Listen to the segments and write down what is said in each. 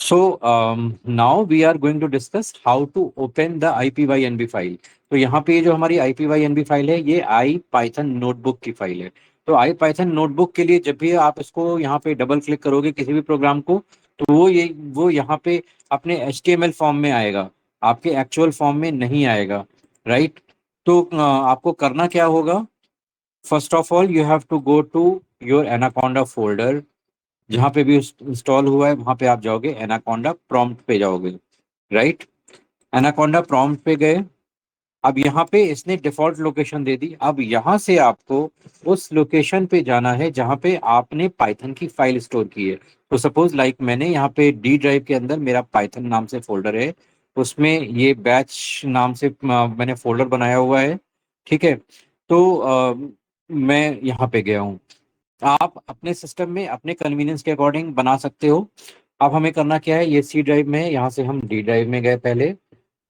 So now we are going to discuss how to open the IPYNB file. तो यहाँ पे जो हमारी IPYNB फाइल है ये आई पाइथन नोटबुक की फाइल है। तो आई पाइथन नोटबुक के लिए जब भी आप इसको यहाँ पे डबल क्लिक करोगे किसी भी प्रोग्राम को, तो वो यहाँ पे अपने HTML फॉर्म में आएगा, आपके एक्चुअल फॉर्म में नहीं आएगा। राइट। तो आपको करना क्या होगा, first of all you have to go to your Anaconda folder. जहां पे भी इंस्टॉल हुआ है वहां पे आप जाओगे, एनाकोंडा प्रॉम्प्ट पे जाओगे। राइट। एनाकोंडा प्रॉम्प्ट पे गए। अब यहाँ पे इसने डिफॉल्ट लोकेशन दे दी। अब यहाँ से आपको उस लोकेशन पे जाना है जहाँ पे आपने पाइथन की फाइल स्टोर की है। तो सपोज लाइक मैंने यहाँ पे डी ड्राइव के अंदर मेरा पाइथन नाम से फोल्डर है, उसमें ये बैच नाम से मैंने फोल्डर बनाया हुआ है। ठीक है। तो मैं यहाँ पे गया हूँ। आप अपने सिस्टम में अपने कन्वीनियंस के अकॉर्डिंग बना सकते हो। अब हमें करना क्या है, ये सी ड्राइव में है, यहाँ से हम डी ड्राइव में गए। पहले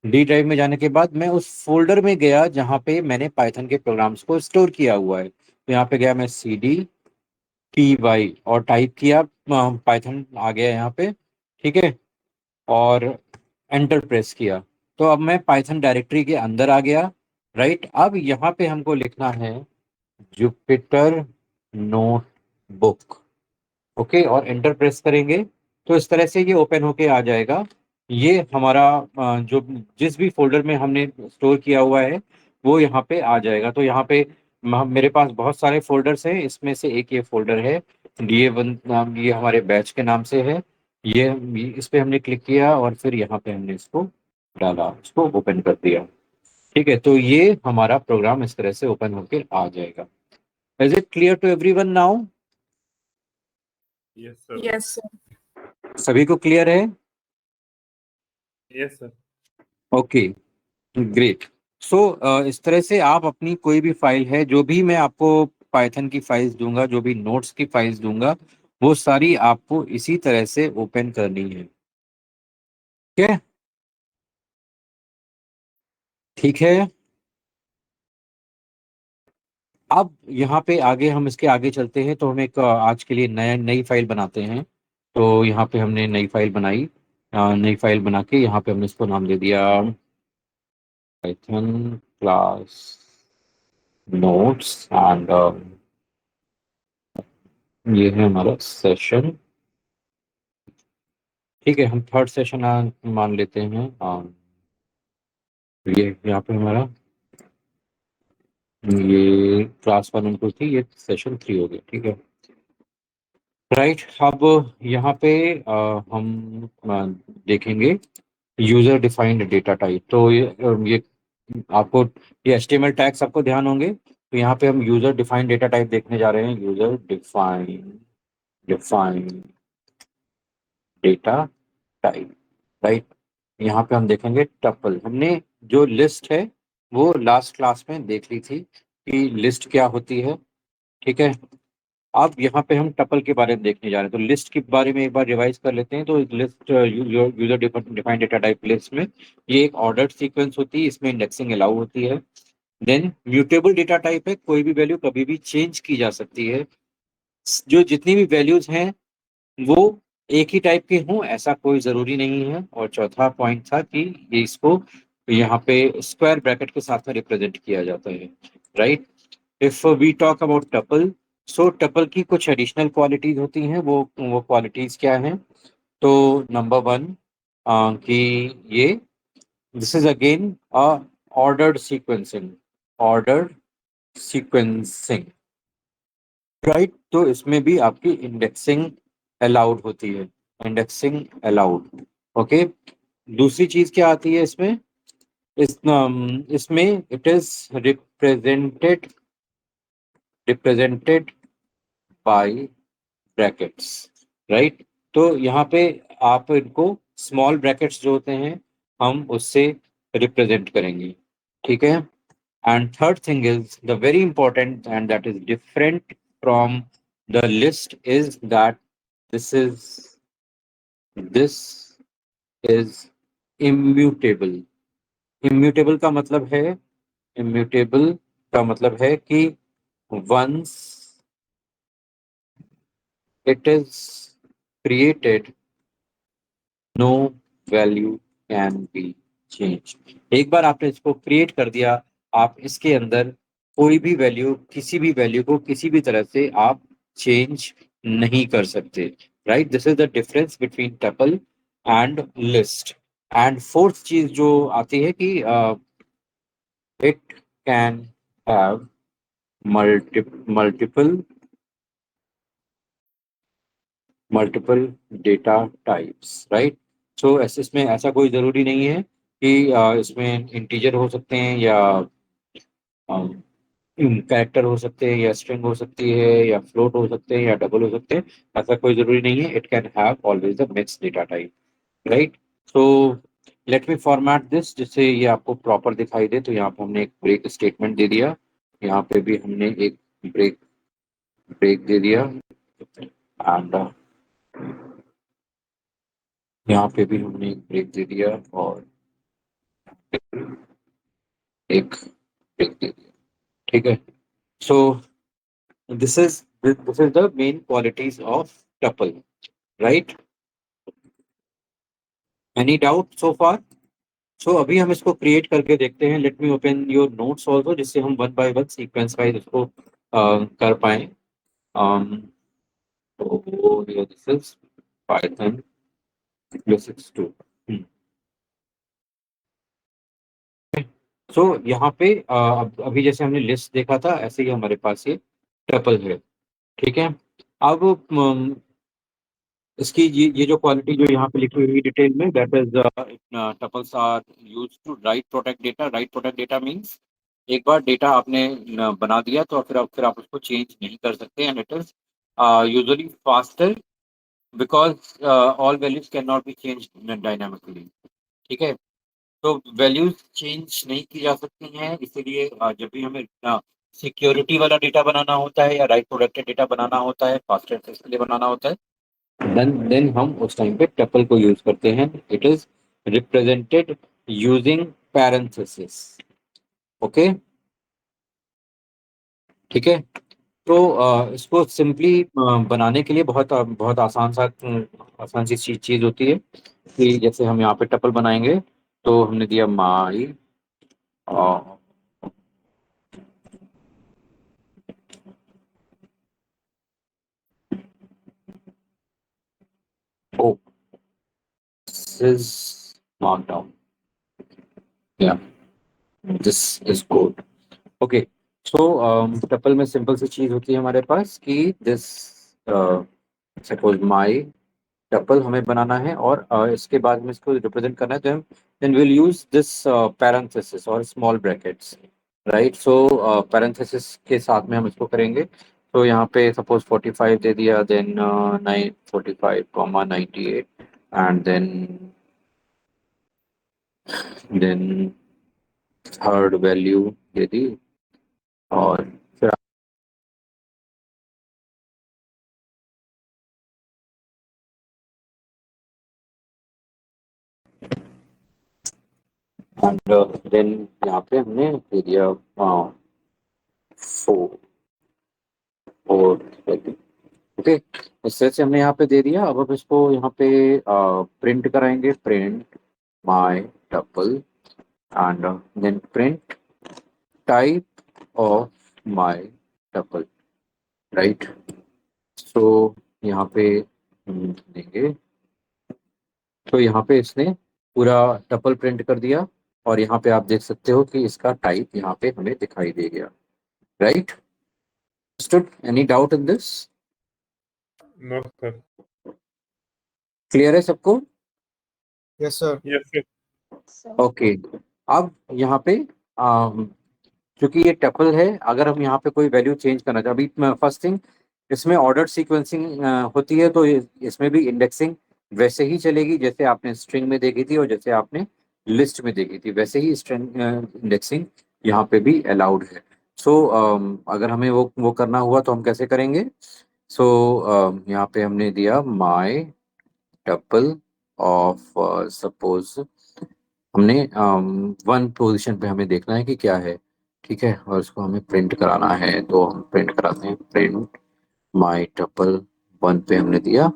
डी ड्राइव में जाने के बाद मैं उस फोल्डर में गया जहाँ पे मैंने पाइथन के प्रोग्राम्स को स्टोर किया हुआ है। तो यहाँ पे गया मैं CD TY और टाइप किया, पाइथन आ गया यहाँ पे। ठीक है। और एंटर प्रेस किया। तो अब मैं पाइथन डायरेक्टरी के अंदर आ गया। राइट। अब यहाँ पे हमको लिखना है जुपिटर नोटबुक। ओके, और एंटर प्रेस करेंगे तो इस तरह से ये ओपन होके आ जाएगा। ये हमारा जो जिस भी फोल्डर में हमने स्टोर किया हुआ है वो यहाँ पे आ जाएगा। तो यहाँ पे मेरे पास बहुत सारे फोल्डर्स हैं, इसमें से एक ये फोल्डर है DA1 नाम, ये हमारे बैच के नाम से है। इस पे हमने क्लिक किया और फिर यहाँ पे हमने इसको डाला, इसको ओपन कर दिया। ठीक है। तो ये हमारा प्रोग्राम इस तरह से ओपन होके आ जाएगा। Is it clear to everyone now? Yes sir. Yes, sir. सभी को क्लियर है? Yes sir. Okay, great. So इस तरह से आप अपनी कोई भी फाइल है, जो भी मैं आपको पाइथन की फाइल्स दूंगा, जो भी नोट्स की फाइल्स दूंगा, वो सारी आपको इसी तरह से ओपन करनी है। ठीक है। ठीक है। अब यहाँ पे आगे हम इसके आगे चलते हैं। तो हम एक आज के लिए नई फाइल बनाते हैं। तो यहाँ पे हमने नई फाइल बनाई। नई फाइल बना के यहाँ पे हमने इसको नाम दे दिया पाइथन क्लास नोट्स एंड ये है हमारा सेशन। ठीक है, हम थर्ड सेशन मान लेते हैं। ये यहाँ पे हमारा ये क्लास 1 इनपुट थी, ये सेशन 3 हो गया। ठीक है। राइट। अब यहाँ पे हम देखेंगे यूजर डिफाइंड डेटा टाइप। तो ये आपको ये HTML टैग्स आपको ध्यान होंगे। तो यहाँ पे हम यूजर डिफाइंड डेटा टाइप देखने जा रहे हैं। User defined data type. Right. यहाँ पे हम देखेंगे टपल। हमने जो लिस्ट है वो लास्ट क्लास में देख ली थी कि लिस्ट क्या होती है। ठीक है। अब यहाँ पे हम टपल के बारे में देखने जा रहे हैं। तो लिस्ट के बारे में एक बार रिवाइज कर लेते हैं। तो list user defined data type list में ये एक ऑर्डर्ड सीक्वेंस होती है, इसमें इंडेक्सिंग अलाउ होती है। देन म्यूटेबल डेटा टाइप है, कोई भी वैल्यू कभी भी चेंज की जा सकती है। जो जितनी भी वैल्यूज हैं वो एक ही टाइप के हों ऐसा कोई जरूरी नहीं है। और चौथा पॉइंट था कि ये इसको यहाँ पे स्क्वायर ब्रैकेट के साथ में रिप्रेजेंट किया जाता है। Right. If we talk about tuple, so tuple की कुछ एडिशनल क्वालिटीज होती हैं। वो क्वालिटीज क्या हैं? तो नंबर 1 कि ये this is again a ordered sequencing. Ordered sequencing. Right. तो इसमें भी आपकी इंडेक्सिंग अलाउड होती है। Indexing allowed. ओके। दूसरी चीज क्या आती है इसमें? इसमें it is represented by brackets. Right. तो यहाँ पे आप इनको स्मॉल ब्रैकेट्स जो होते हैं हम उससे रिप्रेजेंट करेंगे। ठीक है। And third thing is the very important and that is different from the list is that this is this is immutable. Immutable का मतलब है immutable का मतलब है कि once it is created no value can be change. एक बार आपने इसको क्रिएट कर दिया, आप इसके अंदर कोई भी वैल्यू, किसी भी वैल्यू को किसी भी तरह से आप चेंज नहीं कर सकते। Right, this is the difference between tuple and list. And fourth चीज जो आती है कि it can have multiple multiple data types. Right, so इसमें ऐसा कोई जरूरी नहीं है कि इसमें इंटीजर हो सकते हैं या कैरेक्टर हो सकते हैं या स्ट्रिंग हो सकती है या फ्लोट हो सकते हैं या डबल हो सकते हैं। ऐसा कोई जरूरी नहीं है, it can have always the mix data type. Right, so let me format this जिससे ये आपको प्रॉपर दिखाई दे। तो यहाँ पे हमने एक ब्रेक स्टेटमेंट दे दिया, यहाँ पे भी हमने एक ब्रेक ब्रेक दे दिया, एंड यहाँ पे भी हमने एक ब्रेक दे दिया और एक ब्रेक दे दिया। ठीक है, so this is the main qualities of tuple. Right, any doubt so far? So अभी हम इसको क्रिएट करके देखते हैं। Let me open your notes also, जिससे हम one by one sequence wise इसको कर पाए। um, तो this is Python basics 2। So यहाँ पे अभी जैसे हमने लिस्ट देखा था, ऐसे ही हमारे पास ये टपल है। ठीक है, अब इसकी ये जो क्वालिटी जो यहाँ पे लिखी हुई डिटेल में, that is tuples are used to write protect data. Write protect data means एक बार डेटा आपने बना दिया तो फिर आप उसको चेंज नहीं कर सकते, and it is usually faster because all values can not be change dynamically. ठीक है, तो वैल्यूज चेंज नहीं की जा सकती हैं, इसीलिए जब भी हमें सिक्योरिटी वाला डेटा बनाना होता है या राइट प्रोटेक्टेड डेटा बनाना होता है, फास्टर एक्सेस के लिए बनाना होता है, देन हम उस टाइम पे टपल को यूज करते हैं। It is represented using parenthesis. Okay, ठीक है, तो इसको सिंपली बनाने के लिए बहुत आसान सी चीज होती है कि जैसे हम यहाँ पे टपल बनाएंगे, तो हमने दिया माई ओ इज मार्क डाउन, या this is good. Okay, so tuple में सिंपल सी चीज होती है हमारे पास कि दिस सपोज माई टपल हमें बनाना है, और इसके बाद में इसको रिप्रेजेंट करना है, तो हम then will use this parenthesis और small brackets. Right, so parenthesis के साथ में हम इसको करेंगे। तो यहाँ पे सपोज 45 दे दिया, then 945 98, and then third value दे दी, और फिर देन यहाँ पे हमने दे दिया फोर फोर वैल्यू। ओके, इस तरह से हमने यहाँ पे दे दिया। अब हम इसको यहाँ पे प्रिंट कराएंगे, print my tuple, and then print type of my tuple. Right, so यहाँ पे हम देंगे, तो यहाँ पे इसने पूरा टपल प्रिंट कर दिया, और यहाँ पे आप देख सकते हो कि इसका टाइप यहाँ पे हमें दिखाई दे गया। राइट, स्टूड any doubt in this? No sir. Clear है सबको? Yes sir. Yes sir. Okay, अब यहाँ पे क्योंकि ये टपल है, अगर हम यहाँ पे कोई वैल्यू चेंज करना चाहें, अभी फर्स्ट थिंग, इसमें ऑर्डर सीक्वेंसिंग होती है, तो इसमें भी इंडेक्सिंग वैसे ही चलेगी जैसे आपने स्ट्रिंग में देखी थी और जैसे आपने लिस्ट में देखी थी, वैसे ही स्ट्रिंग इंडेक्सिंग यहाँ पे भी अलाउड है। सो अगर हमें वो करना हुआ तो हम कैसे करेंगे? सो यहाँ पे हमने दिया माई टपल ऑफ सपोज, हमने वन पोजीशन पे हमें देखना है कि क्या है। ठीक है, और उसको हमें प्रिंट कराना है, तो हम प्रिंट कराते हैं, प्रिंट माई टपल वन पे हमने दिया,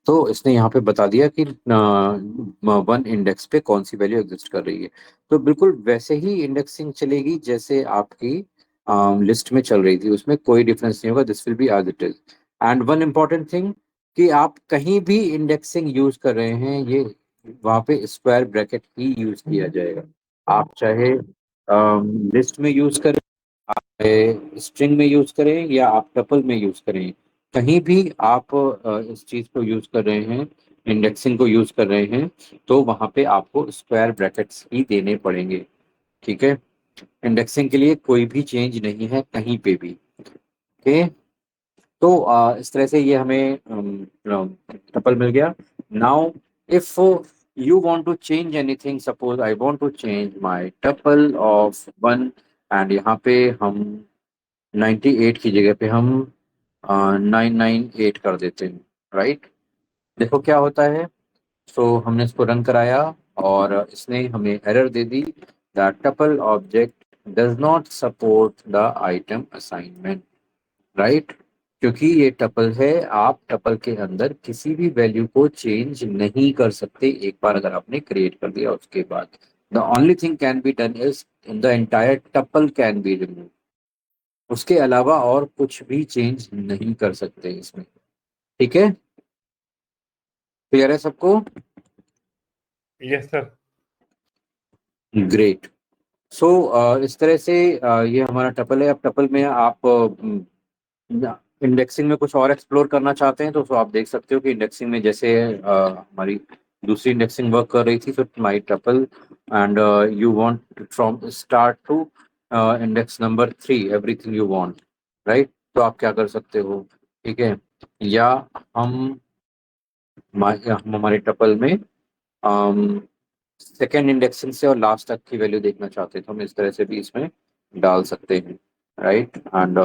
तो इसने यहाँ पे बता दिया कि वन इंडेक्स पे कौन सी वैल्यू एग्जिस्ट कर रही है। तो बिल्कुल वैसे ही इंडेक्सिंग चलेगी जैसे आपकी लिस्ट में चल रही थी, उसमें कोई डिफरेंस नहीं होगा। This will be as it is. And one important thing कि आप कहीं भी इंडेक्सिंग यूज कर रहे हैं, ये वहाँ पे स्क्वायर ब्रैकेट ही यूज किया जाएगा। आप चाहे लिस्ट में यूज करें, स्ट्रिंग में यूज करें, या आप टपल में यूज करें, कहीं भी आप इस चीज को यूज कर रहे हैं, इंडेक्सिंग को यूज कर रहे हैं, तो वहां पे आपको स्क्वायर ब्रैकेट्स ही देने पड़ेंगे। ठीक है, इंडेक्सिंग के लिए कोई भी चेंज नहीं है कहीं पे भी। ओके, तो इस तरह से ये हमें टपल मिल गया। Now if you want to change anything, suppose I want to change my tuple of 1, and यहाँ पे हम 98 की जगह पे हम 998 कर देते हैं, राइट। देखो क्या होता है। सो हमने इसको रन कराया और इसने हमें error they the, the tuple object does not support the item assignment, right. क्योंकि ये टपल है, आप टपल के अंदर किसी भी वैल्यू को चेंज नहीं कर सकते एक बार अगर आपने क्रिएट कर दिया उसके बाद। The only thing can be done is the entire tuple can be remove, उसके अलावा और कुछ भी चेंज नहीं कर सकते इसमें। ठीक है, क्लियर है सबको? Yes sir. ग्रेट। सो इस तरह से ये हमारा टपल है। अब टपल में आप इंडेक्सिंग में कुछ और एक्सप्लोर करना चाहते हैं तो आप देख सकते हो कि इंडेक्सिंग में जैसे हमारी दूसरी इंडेक्सिंग वर्क कर रही थी, तो my tuple and you want from start to index number 3 everything you want, right. तो आप क्या कर सकते हो, ठीक है, या हम हमारे टपल में सेकेंड इंडेक्सिंग से और लास्ट तक की वैल्यू देखना चाहते हैं तो हम इस तरह से भी इसमें डाल सकते हैं, राइट। एंड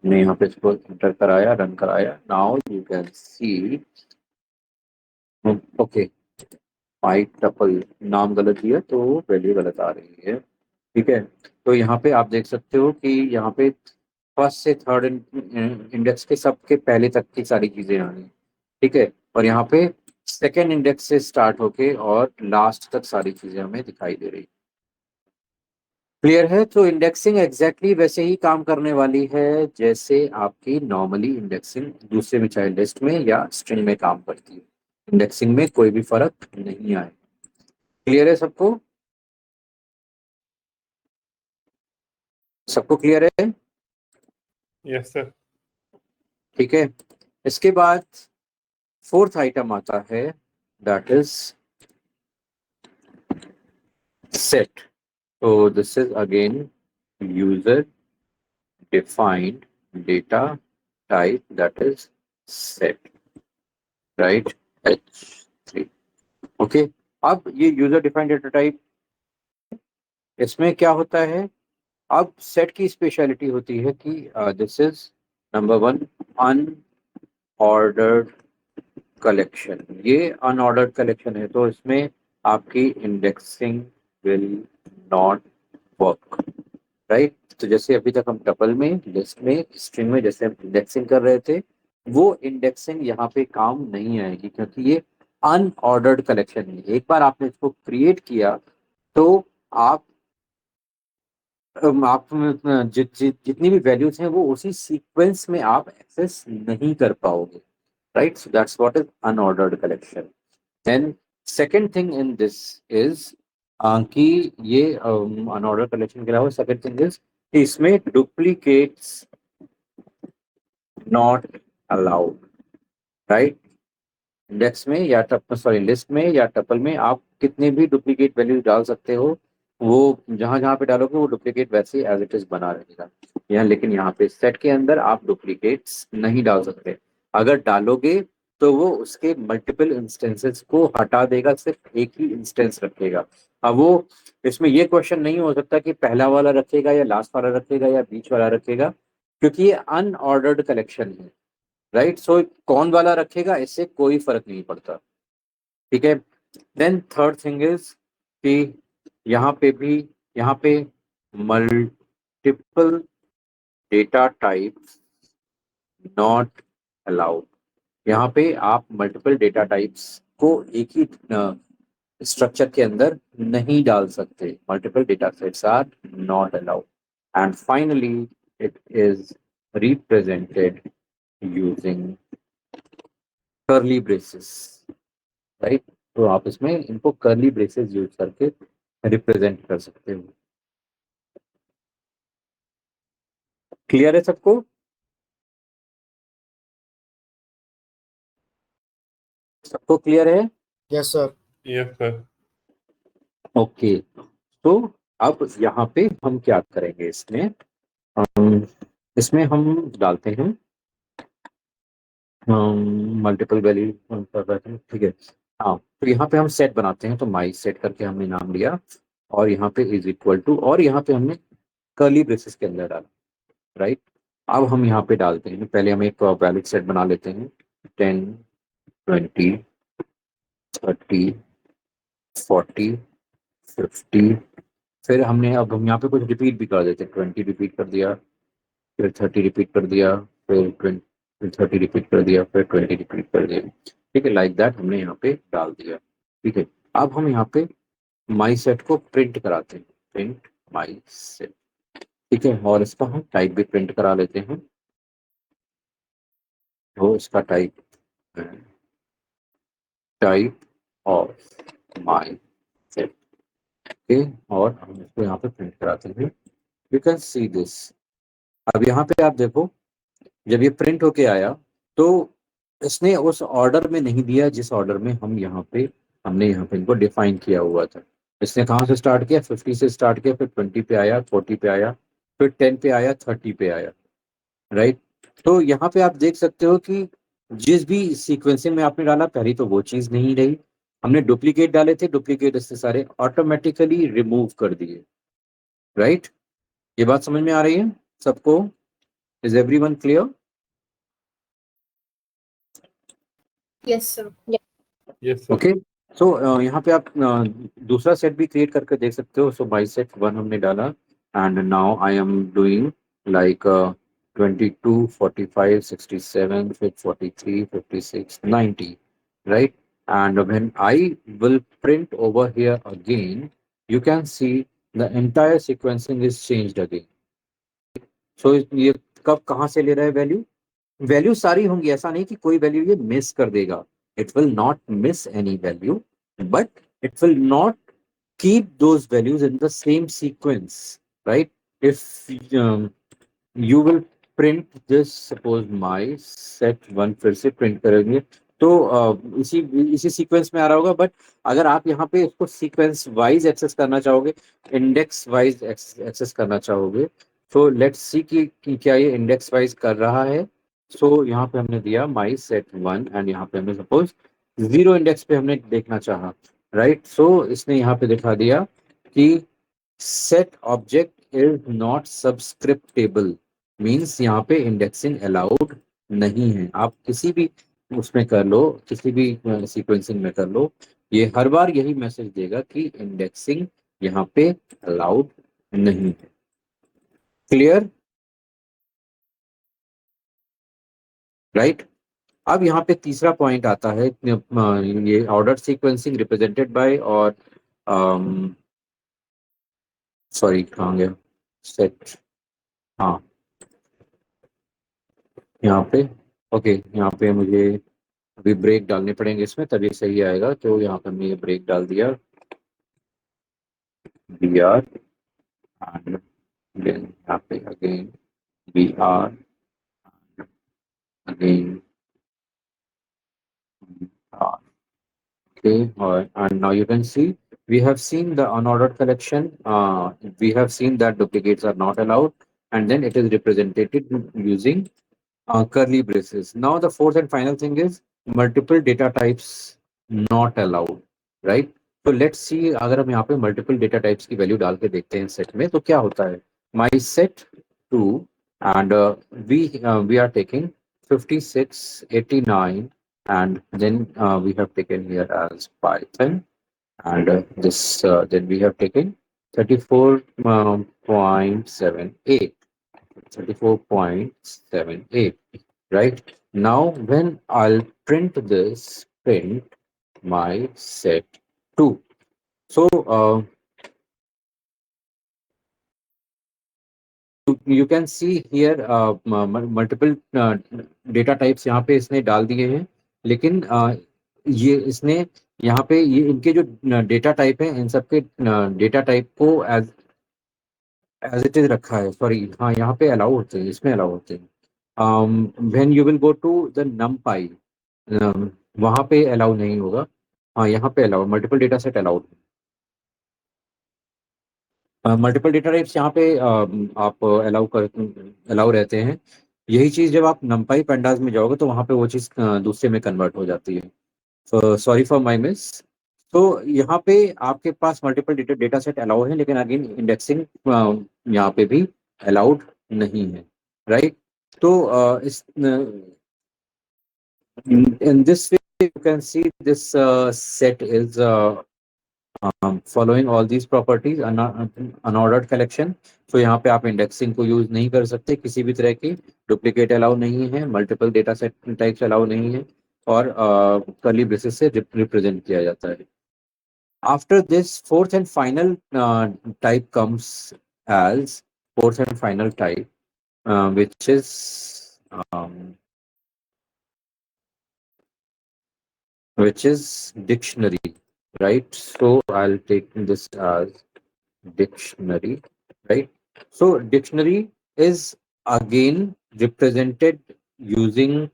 हमने यहाँ पे इसको एंटर कराया, रन कराया। Now you can see, okay, my tuple नाम गलत दिया तो वैल्यू गलत आ रही है। ठीक है, तो यहाँ पे आप देख सकते हो कि यहाँ पे फर्स्ट से थर्ड इंडेक्स के सबके पहले तक की सारी चीजें आ रही हैं। ठीक है, और यहाँ पे सेकेंड इंडेक्स से स्टार्ट होके और लास्ट तक सारी चीजें हमें दिखाई दे रही। क्लियर है? तो इंडेक्सिंग एग्जैक्टली वैसे ही काम करने वाली है जैसे आपकी नॉर्मली इंडेक्सिंग दूसरे में, चाहे लिस्ट में या स्ट्रिंग में काम करती है। इंडेक्सिंग में कोई भी फर्क नहीं आए। क्लियर है सबको? सबको क्लियर है? Yes sir. ठीक है, इसके बाद फोर्थ आइटम आता है, दैट इज सेट। तो this is again user defined data type, that is set, right, H3। Okay, अब ये यूजर डिफाइंड डेटा टाइप, इसमें क्या होता है। अब सेट की स्पेशलिटी होती है कि this is number 1, unordered collection. ये अनऑर्डर्ड कलेक्शन है तो इसमें आपकी indexing will not work, right. तो जैसे अभी तक हम टपल में, लिस्ट में, स्ट्रिंग में जैसे हम इंडेक्सिंग कर रहे थे, वो इंडेक्सिंग यहाँ पे काम नहीं आएगी क्योंकि ये अनऑर्डर्ड कलेक्शन है। एक बार आपने इसको क्रिएट किया तो आप जितनी भी वैल्यूज हैं वो उसी सीक्वेंस में आप एक्सेस नहीं कर पाओगे, right. So that's what is unordered collection. Then second thing in this is कि ये अनऑर्डर्ड कलेक्शन के अलावा सेकंड थिंग इज कि इसमें duplicates not allowed, right. Index में या सॉरी लिस्ट में या टपल में आप कितने भी डुप्लीकेट वैल्यूज डाल सकते हो, वो जहां जहां पे डालोगे वो डुप्लीकेट वैसे एज इट इज बना रहेगा यहाँ। लेकिन यहाँ पे सेट के अंदर आप डुप्लीकेट्स नहीं डाल सकते। अगर डालोगे तो वो उसके मल्टीपल इंस्टेंसेस को हटा देगा, सिर्फ एक ही इंस्टेंस रखेगा। अब वो इसमें ये क्वेश्चन नहीं हो सकता कि पहला वाला रखेगा या लास्ट वाला रखेगा या बीच वाला रखेगा, क्योंकि ये अनऑर्डर्ड कलेक्शन है, राइट। सो कौन वाला रखेगा इससे कोई फर्क नहीं पड़ता। ठीक है, देन थर्ड थिंग इज कि यहाँ पे भी, यहाँ पे multiple data types not allowed. यहाँ पे आप मल्टीपल डेटा टाइप्स को एक ही स्ट्रक्चर के अंदर नहीं डाल सकते. Multiple data sets are not allowed. And finally it is represented using curly braces, right. तो आप इसमें इनको कर्ली ब्रेसेस यूज करके रिप्रेजेंट कर सकते हो. क्लियर है सबको? सबको क्लियर है? Yes, sir. Yes, sir. Okay. तो अब यहाँ पे हम क्या करेंगे, इसमें हम डालते हैं मल्टीपल वैल्यू. ठीक है. हाँ, तो यहाँ पे हम सेट बनाते हैं. तो माई सेट करके हमने नाम लिया और यहाँ पे इज इक्वल टू, और यहाँ पे हमने कर्ली ब्रेसेस के अंदर डाला, राइट. अब हम यहाँ पे डालते हैं, पहले हम एक वैलिड सेट बना लेते हैं. 10, 20, 30, 40, 50. फिर हमने, अब हम यहाँ पे कुछ रिपीट भी कर देते हैं. 20 रिपीट कर दिया, फिर 30 रिपीट कर दिया, फिर 20, फिर 30 रिपीट कर दिया, फिर 20 रिपीट कर दिया. ठीक है, लाइक दैट हमने यहाँ पे डाल दिया. ठीक है. अब हम यहाँ पे माई सेट को प्रिंट कराते हैं. Print my set. ठीक है, और इसका हम टाइप भी प्रिंट करा लेते हैं. तो इसका type of my set. Okay, और हम इसको यहाँ पे प्रिंट कराते हैं. You can see this. अब यहाँ पे आप देखो, जब ये प्रिंट होके आया तो इसने उस ऑर्डर में नहीं दिया जिस ऑर्डर में हमने यहाँ पे इनको डिफाइन किया हुआ था. इसने कहाँ से स्टार्ट किया? 50 से स्टार्ट किया, फिर 20 पे आया, 40 पे आया, फिर 10 पे आया, 30 पे आया, राइट. तो यहाँ पे आप देख सकते हो कि जिस भी सीक्वेंसिंग में आपने डाला, पहली तो वो चीज नहीं रही. हमने डुप्लीकेट डाले थे, डुप्लीकेट इससे सारे ऑटोमेटिकली रिमूव कर दिए, राइट. ये बात समझ में आ रही है सबको? Is everyone clear? Yes, sir. Yes, sir. Okay. So यहाँ पे आप दूसरा सेट भी क्रिएट करके देख सकते हो. सो माई सेट 1 हमने डाला, and now I am doing like 22, 45, 67, फिर 43, 56, 90, right. And when I will print over here again, you can see the entire sequencing is changed again. So ये कब कहाँ से ले रहा है वैल्यू? वैल्यू सारी होंगी, ऐसा नहीं कि कोई वैल्यू ये मिस कर देगा. It will not miss any value, but it will not keep those values in the same sequence, right. If you will print this, suppose my set 1 फिर से प्रिंट करेंगे तो इसी इसी सीक्वेंस में आ रहा होगा. बट अगर आप यहाँ पे इसको सीक्वेंस वाइज एक्सेस करना चाहोगे, इंडेक्स वाइज एक्सेस करना चाहोगे, तो लेट्स सी कि क्या ये इंडेक्स वाइज कर रहा है. सो यहाँ पे हमने दिया माई सेट 1, एंड यहाँ पे हमने सपोज 0 इंडेक्स पे हमने देखना चाहा, राइट. सो इसने यहाँ पे दिखा दिया कि set object is not subscriptable, means यहाँ पे इंडेक्सिंग अलाउड नहीं है. आप किसी भी उसमें कर लो, किसी भी सीक्वेंसिंग में कर लो, ये हर बार यही मैसेज देगा कि इंडेक्सिंग यहाँ पे अलाउड नहीं है. Clear, right. अब यहाँ पे तीसरा पॉइंट आता है, ये ऑर्डर सीक्वेंसिंग रिप्रेजेंटेड बाय, और सॉरी कहाँ गया सेट, हाँ यहाँ पे. ओके, यहाँ पे मुझे अभी ब्रेक डालने पड़ेंगे इसमें, तभी सही आएगा. तो यहाँ पे हमने ये ब्रेक डाल दिया, बी आर, एंड देन यहाँ पे again B R, again R. Okay, and now you can see we have seen the unordered collection. We have seen that duplicates are not allowed, and then it is represented using curly braces. Now the fourth and final thing is multiple data types not allowed, right? So let's see, अगर हम यहाँ पे multiple data types की value डाल के देखते हैं set में, तो क्या होता है? My set 2, and we are taking 56, 89, and then we have taken here as Python, and then we have taken 34.78. 34.78. right? Now when I'll print this, print my set 2. So you can see here multiple data types यहाँ पे इसने डाल दिए हैं, लेकिन ये इसने यहाँ पे ये इनके जो डेटा टाइप है इन सबके डेटा टाइप को एज इट इज रखा है. सॉरी, हाँ यहाँ पे अलाउ होते हैं, इसमें अलाउ होते हैं. When you will go to the numpy, वहाँ पे अलाउ नहीं होगा. हाँ यहाँ पे allow, multiple data set allowed. Multiple data types यहाँ पे आप अलाउ रहते हैं. यही चीज जब आप numpy pandas में जाओगे तो वहाँ पे वो चीज दूसरे में कन्वर्ट हो जाती है. Sorry for my miss. तो यहाँ पे आपके पास मल्टीपल डेटा सेट अलाउ है, लेकिन अगेन इंडेक्सिंग यहाँ पे भी अलाउड नहीं है, राइट? तो इस in this way you can see this set is following all these properties, unordered collection. So यहाँ पे आप इंडेक्सिंग को यूज नहीं कर सकते किसी भी तरह की, डुप्लीकेट अलाउ नहीं है, multiple data set types allow नहीं है, और कर्ली ब्रेसेस से रिप्रेजेंट किया जाता है. After this, fourth and final type comes as fourth and final type, which is dictionary, right? So I'll take this as dictionary, right? So dictionary is again represented using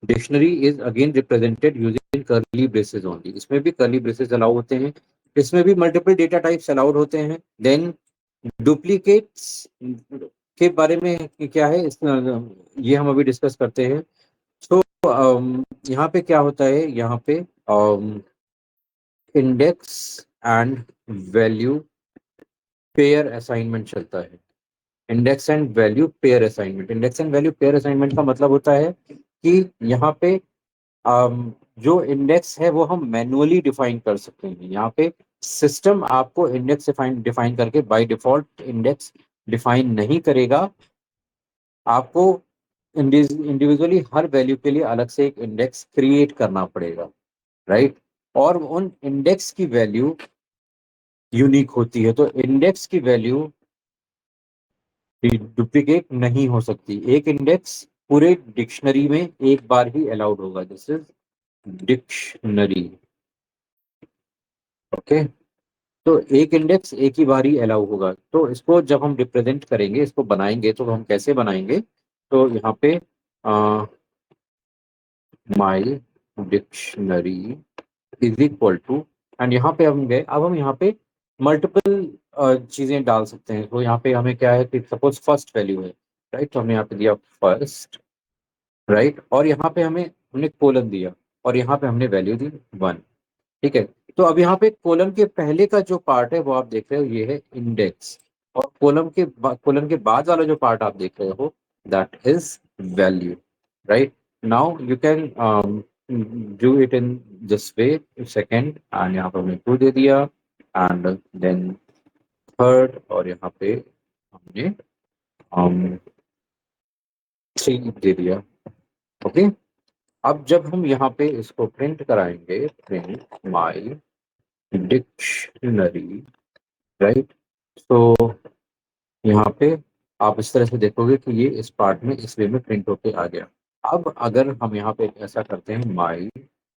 dictionary is again represented using curly braces only. इसमें भी curly braces allow होते हैं, इसमें भी multiple data types allowed होते हैं. Then duplicates के बारे में क्या है ये हम अभी डिस्कस करते हैं. तो यहाँ पे क्या होता है, यहाँ पे index and value pair assignment चलता है. Index and value pair assignment. Index and value pair assignment का मतलब होता है कि यहाँ पे जो इंडेक्स है वो हम मैन्युअली डिफाइन कर सकते हैं. यहाँ पे सिस्टम आपको इंडेक्स डिफाइन करके बाय डिफॉल्ट इंडेक्स डिफाइन नहीं करेगा. आपको इंडिविजुअली हर वैल्यू के लिए अलग से एक इंडेक्स क्रिएट करना पड़ेगा, राइट? और उन इंडेक्स की वैल्यू यूनिक होती है, तो इंडेक्स की वैल्यू डुप्लीकेट नहीं हो सकती. एक इंडेक्स पूरे डिक्शनरी में एक बार ही अलाउड होगा. This is dictionary, okay? तो एक इंडेक्स एक ही बार ही अलाउ होगा. तो इसको जब हम रिप्रेजेंट करेंगे, इसको बनाएंगे, तो हम कैसे बनाएंगे? तो यहाँ पे my dictionary is equal to, and यहाँ पे हम गए, अब हम यहाँ पे मल्टीपल चीजें डाल सकते हैं. तो यहाँ पे हमें क्या है कि सपोज फर्स्ट वैल्यू है, राइट? तो हमने यहाँ पे दिया फर्स्ट, राइट? और यहाँ पे हमने कोलन दिया, और यहाँ पे हमने वैल्यू दी 1, ठीक है? तो अब यहाँ पे कोलन के पहले का जो पार्ट है वो आप देख रहे हो, ये है इंडेक्स, और कोलन के बाद वाला जो पार्ट आप देख रहे हो that is value, right? Now you can do it in this way. Second, and यहाँ पे हमने 2 दे दिया, एंड देन थर्ड, और यहाँ पे हमने 3 दे दिया, ओके? अब जब हम यहाँ पे इसको प्रिंट कराएंगे, प्रिंट माई डिक्शनरी, राइट? तो यहाँ पे आप इस तरह से देखोगे कि ये इस पार्ट में इस वे में प्रिंट होके आ गया. अब अगर हम यहाँ पे ऐसा करते हैं, माई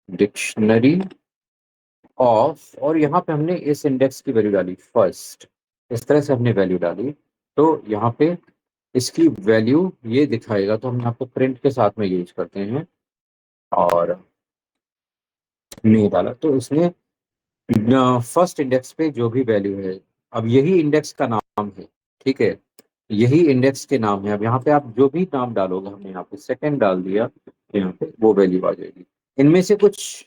डिक्शनरी ऑफ, और यहाँ पे हमने इस इंडेक्स की वैल्यू डाली फर्स्ट, इस तरह से हमने वैल्यू डाली, तो यहाँ पे इसकी वैल्यू ये दिखाएगा. तो हम यहाँ पे प्रिंट के साथ में यूज करते हैं, और नहीं डाला तो इसने फर्स्ट इंडेक्स पे जो भी वैल्यू है, अब यही इंडेक्स का नाम है, ठीक है? यही इंडेक्स के नाम है. अब यहाँ पे आप जो भी नाम डालोगे, हमने यहाँ पे सेकंड डाल दिया, तो यहाँ पे वो वैल्यू आ जाएगी. इनमें से कुछ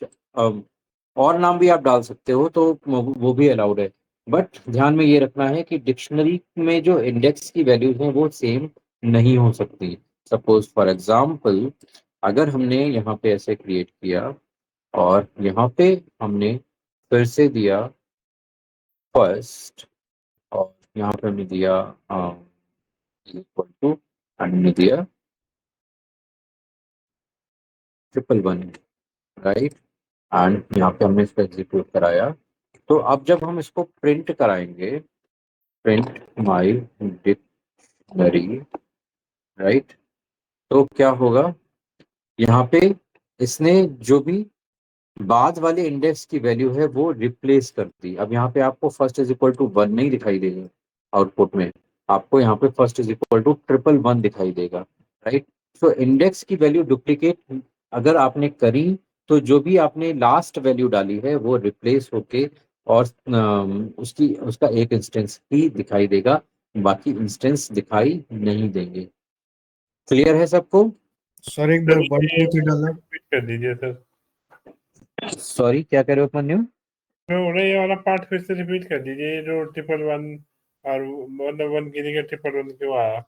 और नाम भी आप डाल सकते हो, तो वो भी अलाउड है. बट ध्यान में ये रखना है कि डिक्शनरी में जो इंडेक्स की वैल्यूज हैं वो सेम नहीं हो सकती. सपोज फॉर एग्जाम्पल, अगर हमने यहाँ पे ऐसे क्रिएट किया और यहाँ पे हमने फिर से दिया फर्स्ट, और यहाँ पे हमने दिया इक्वल टू, हमने दिया 111, राइट। एंड यहाँ पे हमने इसको एग्जीक्यूट कराया। तो अब जब हम इसको प्रिंट कराएंगे, प्रिंट माई डिक्शनरी, राइट, तो क्या होगा, यहाँ पे इसने जो भी बाद वाले इंडेक्स की वैल्यू है वो रिप्लेस कर दी। अब यहाँ पे आपको फर्स्ट इज इक्वल टू 1 नहीं दिखाई देगा आउटपुट में, आपको यहाँ पे फर्स्ट इज इक्वल टू 111 दिखाई देगा, राइट। सो इंडेक्स की वैल्यू डुप्लीकेट अगर आपने करी, तो जो भी आपने लास्ट वैल्यू डाली है वो रिप्लेस होके और उसका एक इंस्टेंस ही दिखाई देगा, बाकी इंस्टेंस दिखाई नहीं देंगे। क्लियर है सबको? सर एक बार 1 2 3 डालना। रिपीट कर दीजिए सर। सॉरी, क्या कह रहे हो मन्यू? मैं बोल रहा ये वाला पार्ट फिर से रिपीट कर दीजिए, ये जो 111 और 1 की जगह 111 क्यों आया?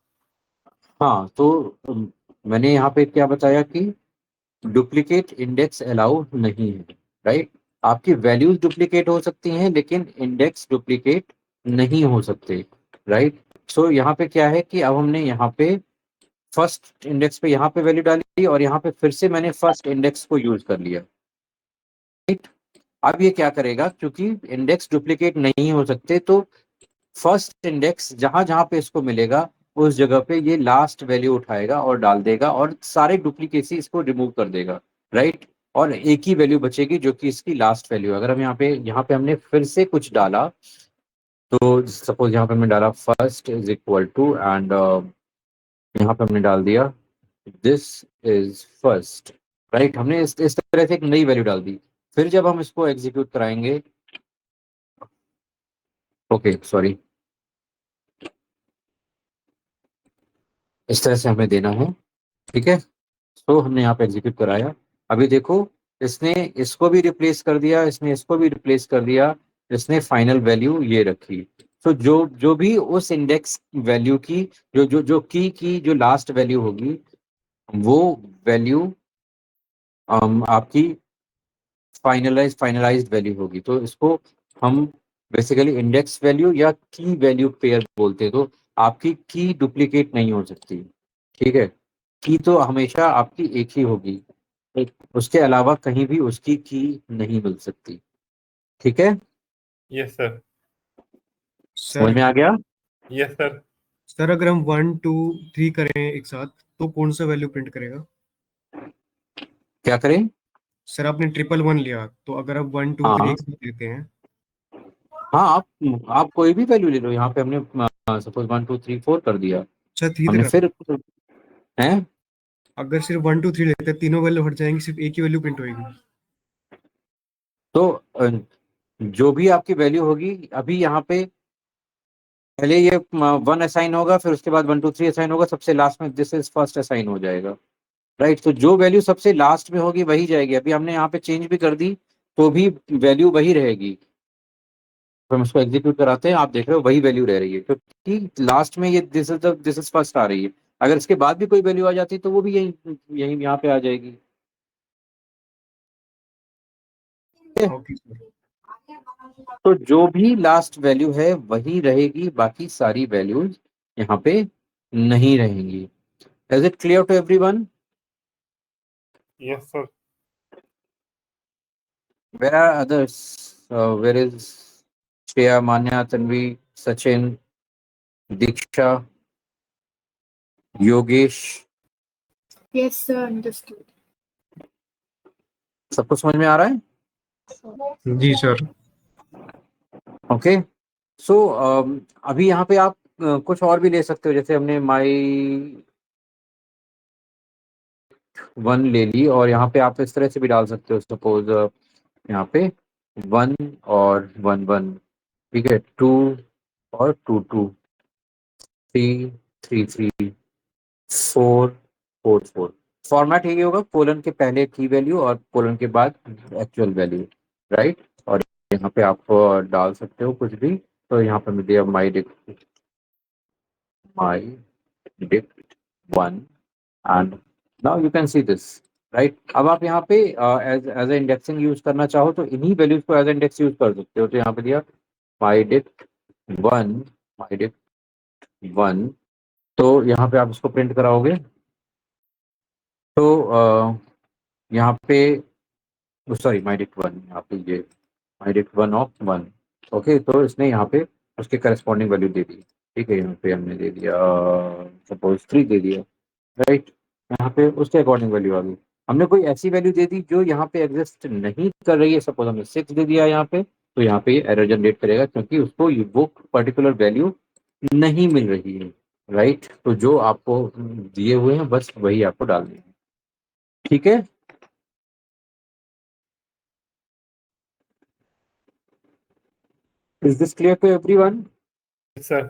हाँ, तो मैंने यहाँ पे क्या बताया कि डुप्लीकेट इंडेक्स अलाउ नहीं है, राइट। आपकी वैल्यूज डुप्लीकेट हो सकती हैं लेकिन इंडेक्स डुप्लीकेट नहीं हो सकते, राइट। सो यहाँ पे क्या है कि अब हमने यहाँ पे फर्स्ट इंडेक्स पे यहाँ पे वैल्यू डाली और यहाँ पे फिर से मैंने फर्स्ट इंडेक्स को यूज कर लिया, राइट। अब ये क्या करेगा, क्योंकि इंडेक्स डुप्लीकेट नहीं हो सकते, तो फर्स्ट इंडेक्स जहां जहां पे इसको मिलेगा उस जगह पे ये लास्ट वैल्यू उठाएगा और डाल देगा और सारे डुप्लीकेसी इसको रिमूव कर देगा, राइट। और एक ही वैल्यू बचेगी जो कि इसकी लास्ट वैल्यू। अगर हम यहाँ पे हमने फिर से कुछ डाला, तो सपोज यहाँ पे हमने डाला first is equal to, and यहाँ पे हमने डाल दिया दिस इज फर्स्ट, राइट। हमने इस तरह से एक नई वैल्यू डाल दी। फिर जब हम इसको एग्जीक्यूट कराएंगे, ओके सॉरी, इस तरह से हमें देना है, ठीक है। तो हमने यहाँ पे एग्जीक्यूट कराया। अभी देखो, इसने इसको भी रिप्लेस कर दिया, इसने इसको भी रिप्लेस कर दिया, इसने फाइनल वैल्यू ये रखी। तो जो जो भी उस इंडेक्स वैल्यू की जो की जो लास्ट वैल्यू होगी, वो वैल्यू आपकी फाइनलाइज्ड वैल्यू होगी। तो इसको हम बेसिकली इंडेक्स वैल्यू या की वैल्यू पेयर बोलते हैं। तो आपकी की डुप्लीकेट नहीं हो सकती, ठीक है। की तो हमेशा आपकी एक ही होगी, उसके अलावा कहीं भी उसकी की नहीं मिल सकती, ठीक है। Yes sir. समझ सर में आ गया? Yes sir. सर अगर हम 1 2 3 करें एक साथ तो कौन सा वैल्यू प्रिंट करेगा? क्या करें? सर आपने 111 लिया, तो अगर आप 1 2 3 हाँ एक साथ लेते हैं। हाँ, आप कोई भी वैल्यू ले लो। यहाँ पे हमने सपोज 1 2 3 4 कर दिया, अच्छा 3 हमने देना। फिर है। अगर सिर्फ 1 2 3 लेते हैं, तीनों वैल्यू हट जाएंगी, सिर्फ एक ही वैल्यू प्रिंट होगी। तो जो भी आपकी वैल्यू होगी, अभी यहाँ पे पहले ये 1 असाइन होगा, फिर उसके बाद 1 2 3 असाइन होगा, सबसे लास्ट में दिस इज फर्स्ट असाइन हो जाएगा, राइट। तो जो वैल्यू सबसे लास्ट में होगी वही जाएगी। अभी हमने यहाँ पे चेंज भी कर दी तो भी वैल्यू वही रहेगी। तो हम इसको एग्जीक्यूट कराते हैं, आप देख रहे हो वही वैल्यू रह रही है, क्योंकि लास्ट में ये दिस इज फर्स्ट आ रही है। अगर इसके बाद भी कोई वैल्यू आ जाती तो वो भी यही यही यहाँ पे आ जाएगी। Okay sir. तो जो भी लास्ट वैल्यू है वही रहेगी, बाकी सारी वैल्यूज यहाँ पे नहीं रहेंगी। Is it clear to everyone? Yes sir. Where are others? Where is Shreya, Manya, Tanvi, Sachin, Diksha, Yogesh? Yes, sir. Understood. सबको समझ में आ रहा है? जी सर। ओके। सो अभी यहाँ पे आप कुछ और भी ले सकते हो। जैसे हमने माई 1 ले ली और यहाँ पे आप इस तरह से भी डाल सकते हो। सपोज यहाँ पे 1 और 1 1, ठीक है, 2 और 2 2, 3 3 3, 4 4 4। फॉर्मेट यही होगा, कोलन के पहले की वैल्यू और कोलन के बाद एक्चुअल वैल्यू, राइट। और यहाँ पे आप डाल सकते हो कुछ भी। तो यहाँ पे मैं दिया my dict 1, and now you can see this, right. अब आप यहाँ पे as as a indexing use करना चाहो तो इन्हीं वैल्यूज को एज इंडेक्स यूज कर सकते हो। तो यहाँ पे दिया माइडिक्ट 1, माइडिक्ट 1, तो यहाँ पे आप इसको प्रिंट कराओगे तो यहाँ पे सॉरी माइडिक्ट 1, यहाँ पे ये माइडिक्ट 1 ऑफ 1। ओके, तो इसने यहाँ पे उसके करस्पॉन्डिंग वैल्यू दे दी। ठीक है, यहाँ पे हमने दे दिया सपोज 3 दे दिया, राइट। यहाँ पे उसके अकॉर्डिंग वैल्यू आ गई। हमने कोई ऐसी वैल्यू दे दी जो यहाँ पे एग्जिस्ट नहीं कर रही है, सपोज हमने 6 दे दिया यहाँ पे, तो यहाँ पे एरर जनरेट करेगा क्योंकि उसको वो पर्टिकुलर वैल्यू नहीं मिल रही है, राइट। तो जो आपको दिए हुए हैं बस वही आपको डालनी है। ठीक है, is this clear to everyone? Sir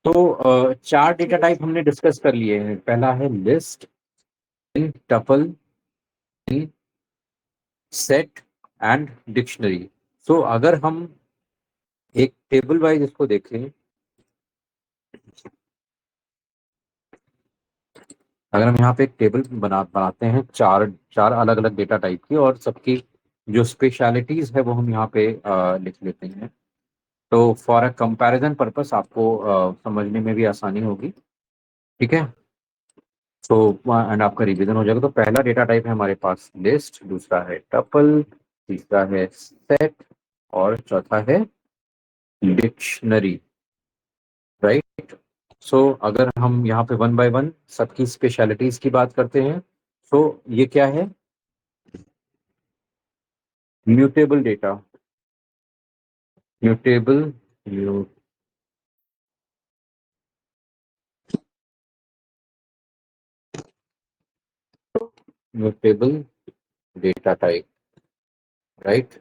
तो चार डेटा टाइप हमने डिस्कस कर लिए हैं। पहला है list, tuple, set and dictionary. So अगर हम एक टेबल वाइज इसको देखें, अगर हम यहाँ पे एक टेबल बनाते हैं चार चार अलग अलग डेटा टाइप की, और सबकी जो स्पेशलिटीज है वो हम यहाँ पे लिख लेते हैं, तो फॉर अ कंपैरिजन पर्पस आपको समझने में भी आसानी होगी। ठीक है, तो एंड आपका रिवीजन हो जाएगा। तो पहला डेटा टाइप है हमारे पास लिस्ट, दूसरा है टपल, तीसरा है सेट, और चौथा है डिक्शनरी, राइट। सो अगर हम यहाँ पे वन बाय वन सबकी स्पेशलिटीज की बात करते हैं, तो ये क्या है? Mutable data, mutable mutable data type, right.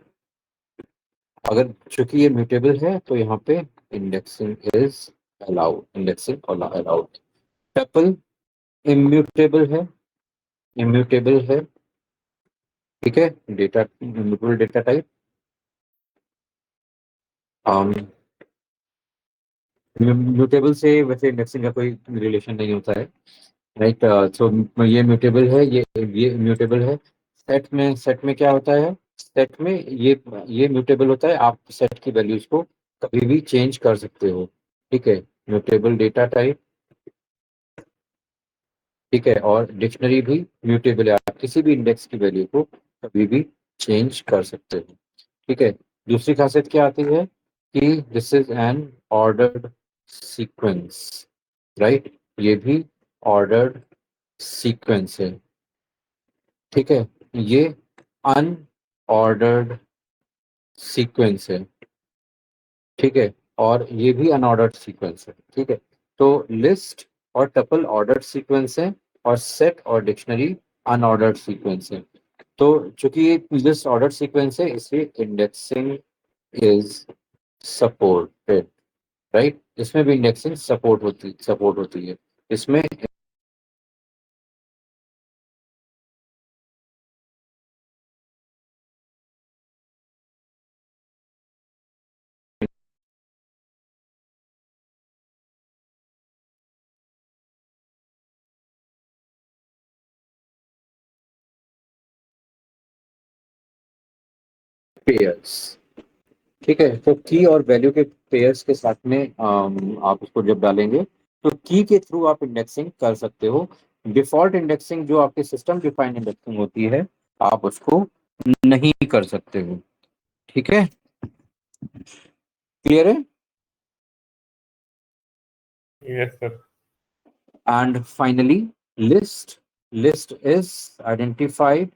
अगर चूंकि ये म्यूटेबल है तो यहाँ पे indexing is allowed, indexing allowed. Tuple immutable है, इम्यूटेबल है, ठीक है, data immutable data type. Mutable से वैसे इंडेक्सिंग का कोई रिलेशन नहीं होता है, राइट। सो ये म्यूटेबल है, ये म्यूटेबल है। सेट में क्या होता है? सेट में ये म्यूटेबल होता है, आप सेट की वैल्यूज को कभी भी चेंज कर सकते हो। ठीक है, म्यूटेबल डेटा टाइप, ठीक है। और डिक्शनरी भी म्यूटेबल है, आप किसी भी इंडेक्स की वैल्यू को कभी भी चेंज कर सकते हो। ठीक है, दूसरी खासियत क्या आती है कि this is an ordered sequence, right. ये भी ऑर्डर्ड सीक्वेंस है, ठीक है। ये अनऑर्डर्ड सीक्वेंस है, ठीक है, और ये भी अनऑर्डर्ड सीक्वेंस है, ठीक है। तो लिस्ट और टपल ऑर्डर्ड सीक्वेंस है, और सेट और डिक्शनरी अनऑर्डर्ड सीक्वेंस है। तो चूंकि ये लिस्ट ऑर्डर्ड सीक्वेंस है, इसलिए इंडेक्सिंग इज सपोर्टेड, राइट। इसमें भी इंडेक्सिंग सपोर्ट होती है इसमें। पेयर्स, ठीक है। तो की और वैल्यू के पेयर्स के साथ में आप उसको जब डालेंगे तो की के थ्रू आप इंडेक्सिंग कर सकते हो। डिफॉल्ट इंडेक्सिंग जो आपके सिस्टम डिफाइंड इंडेक्सिंग होती है, आप उसको नहीं कर सकते हो। ठीक है, क्लियर है? Yes sir. And finally list, list is identified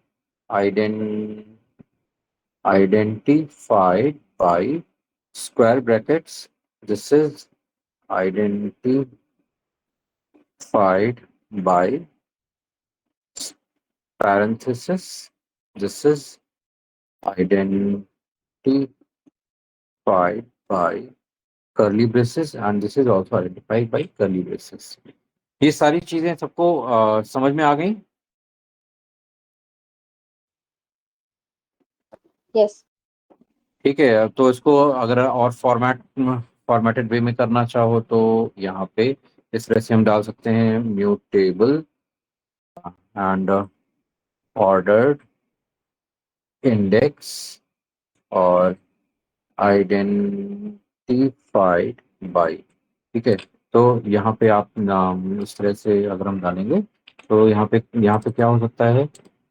identified by square brackets. This is identified by parenthesis. This is identified by curly braces, and this is also identified by curly braces. ये सारी चीजें सबको समझ में आ गई? Yes. ठीक है, तो इसको अगर और फॉर्मेटेड वे में करना चाहो तो यहाँ पे इस तरह से हम डाल सकते हैं म्यूटेबल एंड ऑर्डर्ड, इंडेक्स और आइडेंटिफाइड बाय। ठीक है, तो यहाँ पे आप नाम इस तरह से अगर हम डालेंगे तो यहाँ पे क्या हो सकता है,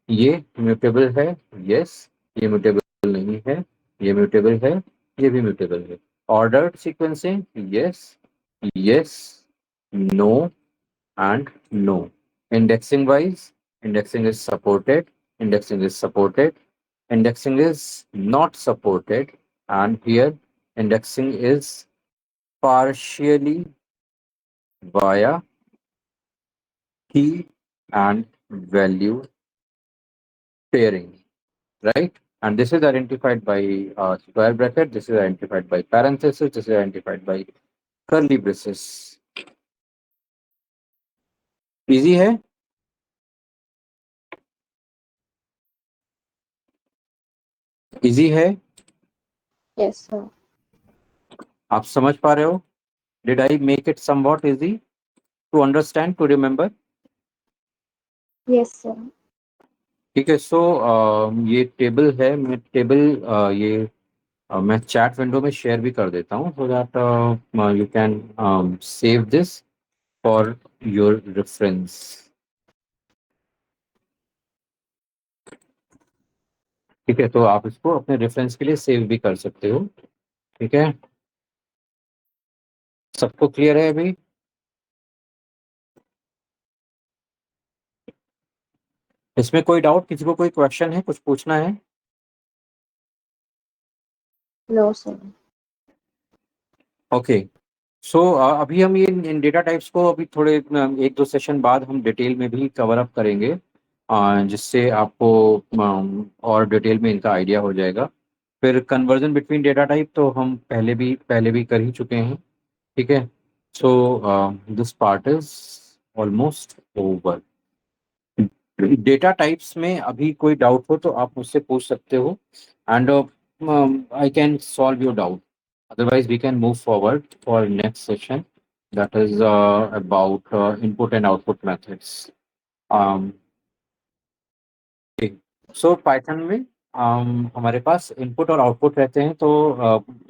ये म्यूटेबल है, यस, ये म्यूटेबल नहीं है, ये म्यूटेबल है, ये भी म्यूटेबल है। Ordered sequencing, yes, yes, no and no. Indexing wise, indexing is supported, indexing is supported, indexing is not supported, and here indexing is partially via key and value pairing, right? And this is identified by square bracket, this is identified by parenthesis, this is identified by curly braces. Easy है? Easy है? Yes, sir. आप समझ पा रहे हो? Did I make it somewhat easy to understand, to remember? Yes, sir. ठीक है, सो ये टेबल है, मैं टेबल ये मैं चैट विंडो में शेयर भी कर देता हूँ so that you can save this for your reference. ठीक है, तो आप इसको अपने रेफरेंस के लिए सेव भी कर सकते हो। ठीक है, सबको क्लियर है अभी? इसमें कोई डाउट, किसी को कोई क्वेश्चन है, कुछ पूछना है? No, sir. ओके, सो अभी हम ये इन डेटा टाइप्स को अभी थोड़े एक दो सेशन बाद हम डिटेल में भी कवर अप करेंगे, जिससे आपको और डिटेल में इनका आइडिया हो जाएगा। फिर कन्वर्जन बिटवीन डेटा टाइप तो हम पहले भी कर ही चुके हैं। ठीक है, so this part is almost over. Data types में अभी कोई डाउट हो तो आप मुझसे पूछ सकते हो and I can solve your doubt, otherwise we can move forward for next session, that is about input and output methods. um, so python में हमारे पास इनपुट और आउटपुट रहते हैं, तो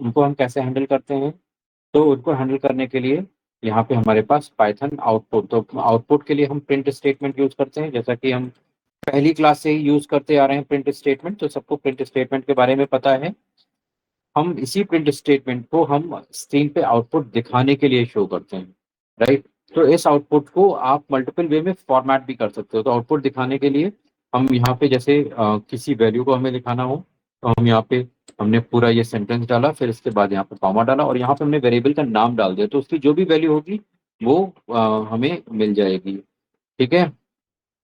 उनको हम कैसे हैंडल करते हैं? तो उनको हैंडल करने के लिए यहाँ पे हमारे पास पाइथन आउटपुट, तो आउटपुट के लिए हम प्रिंट स्टेटमेंट यूज करते हैं, जैसा कि हम पहली क्लास से ही यूज करते आ रहे हैं प्रिंट स्टेटमेंट, तो सबको प्रिंट स्टेटमेंट के बारे में पता है। हम इसी प्रिंट स्टेटमेंट को हम स्क्रीन पे आउटपुट दिखाने के लिए शो करते हैं, राइट? तो इस आउटपुट को आप मल्टीपल वे में फॉर्मेट भी कर सकते हो। तो आउटपुट दिखाने के लिए हम यहाँ पे जैसे किसी वैल्यू को हमें दिखाना हो तो हम यहाँ पे हमने पूरा ये सेंटेंस डाला, फिर इसके बाद यहाँ पे कॉमा डाला और यहाँ पे हमने वेरिएबल का नाम डाल दिया, तो उसकी जो भी वैल्यू होगी वो हमें मिल जाएगी। ठीक है,